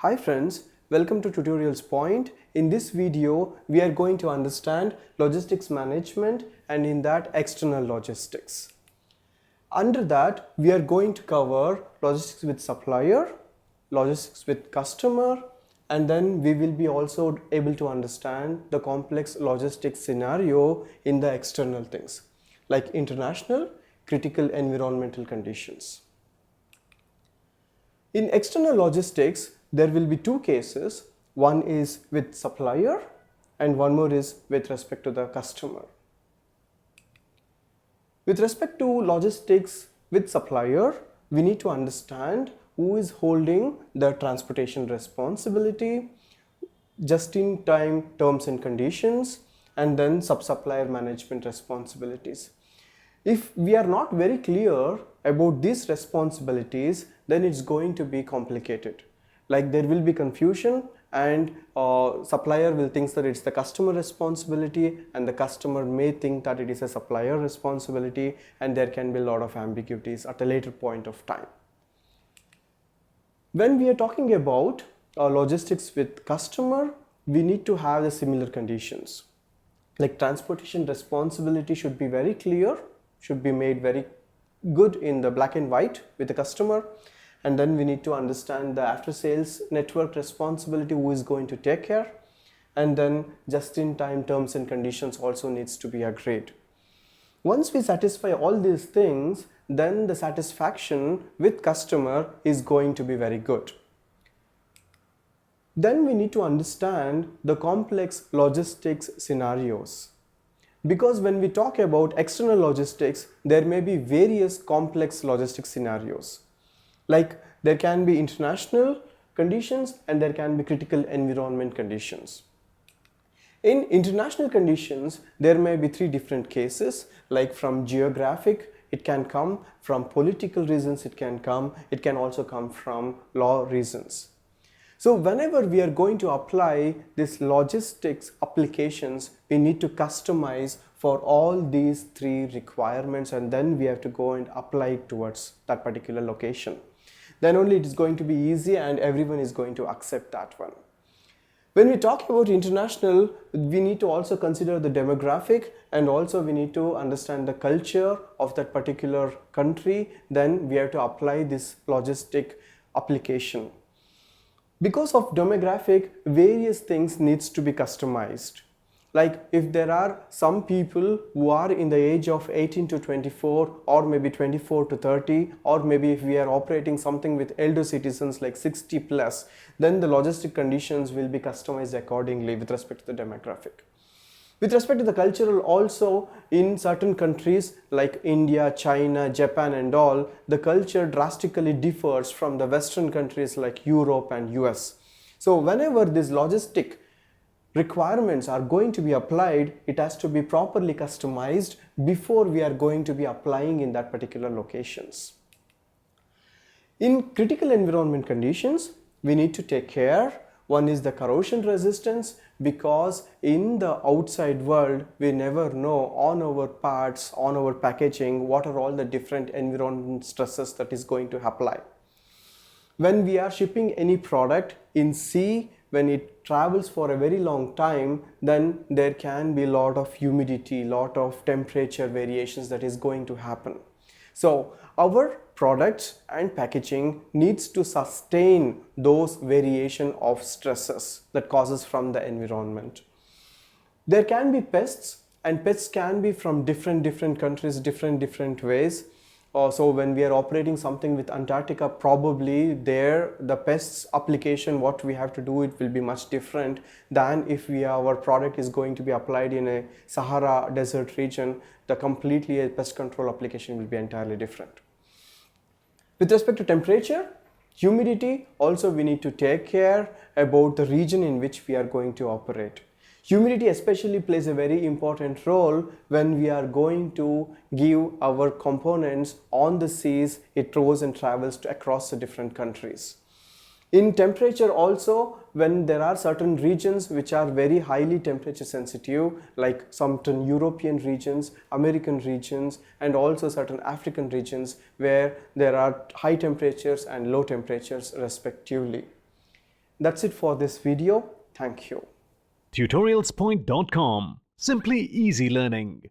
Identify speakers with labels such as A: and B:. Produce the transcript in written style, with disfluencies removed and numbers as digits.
A: Hi friends, welcome to Tutorials Point. In this video, we are going to understand logistics management and in that external logistics. Under that, we are going to cover logistics with supplier, logistics with customer, and then we will be also able to understand the complex logistics scenario in the external things like international, critical environmental conditions. In external logistics, there will be two cases. One is with supplier and one more is with respect to the customer. With respect to logistics with supplier, we need to understand who is holding the transportation responsibility, just-in-time terms and conditions, and then sub-supplier management responsibilities. If we are not very clear about these responsibilities, then it's going to be complicated. Like there will be confusion and supplier will think that it's the customer responsibility and the customer may think that it is a supplier responsibility, and there can be a lot of ambiguities at a later point of time. When we are talking about logistics with customer, we need to have the similar conditions. Like transportation responsibility should be very clear, should be made very good in the black and white with the customer, and then we need to understand the after sales network responsibility, who is going to take care, and then just in time terms and conditions also needs to be agreed. Once we satisfy all these things, then the satisfaction with customer is going to be very good. Then we need to understand the complex logistics scenarios. Because when we talk about external logistics, there may be various complex logistics scenarios. Like there can be international conditions and there can be critical environment conditions. In international conditions, there may be three different cases, like from geographic, it can come from political reasons, it can also come from law reasons. So whenever we are going to apply this logistics applications, we need to customize for all these three requirements, and then we have to go and apply it towards that particular location. Then only it is going to be easy and everyone is going to accept that one. When we talk about international, we need to also consider the demographic, and also we need to understand the culture of that particular country. Then we have to apply this logistic application. Because of demographic, various things needs to be customized. Like if there are some people who are in the age of 18 to 24 or maybe 24 to 30, or maybe if we are operating something with elder citizens like 60 plus, then the logistic conditions will be customized accordingly with respect to the demographic. With respect to the cultural also, in certain countries like India, China, Japan and all, the culture drastically differs from the Western countries like Europe and US. So whenever these logistic requirements are going to be applied, it has to be properly customized before we are going to be applying in that particular locations. In critical environment conditions, we need to take care. One is the corrosion resistance, because in the outside world, we never know on our parts, on our packaging, what are all the different environment stresses that is going to apply. When we are shipping any product in sea, when it travels for a very long time, then there can be a lot of humidity, lot of temperature variations that is going to happen. So our products and packaging needs to sustain those variation of stresses that causes from the environment. There can be pests, and pests can be from different countries, different ways. So when we are operating something with Antarctica, probably there the pests application, what we have to do, it will be much different than if our product is going to be applied in a Sahara desert region. The completely a pest control application will be entirely different. With respect to temperature, humidity, also we need to take care about the region in which we are going to operate. Humidity especially plays a very important role when we are going to give our components on the seas. It goes and travels across the different countries. In temperature also, when there are certain regions which are very highly temperature sensitive, like certain European regions, American regions, and also certain African regions where there are high temperatures and low temperatures respectively. That's it for this video. Thank you.
B: Tutorialspoint.com. Simply easy learning.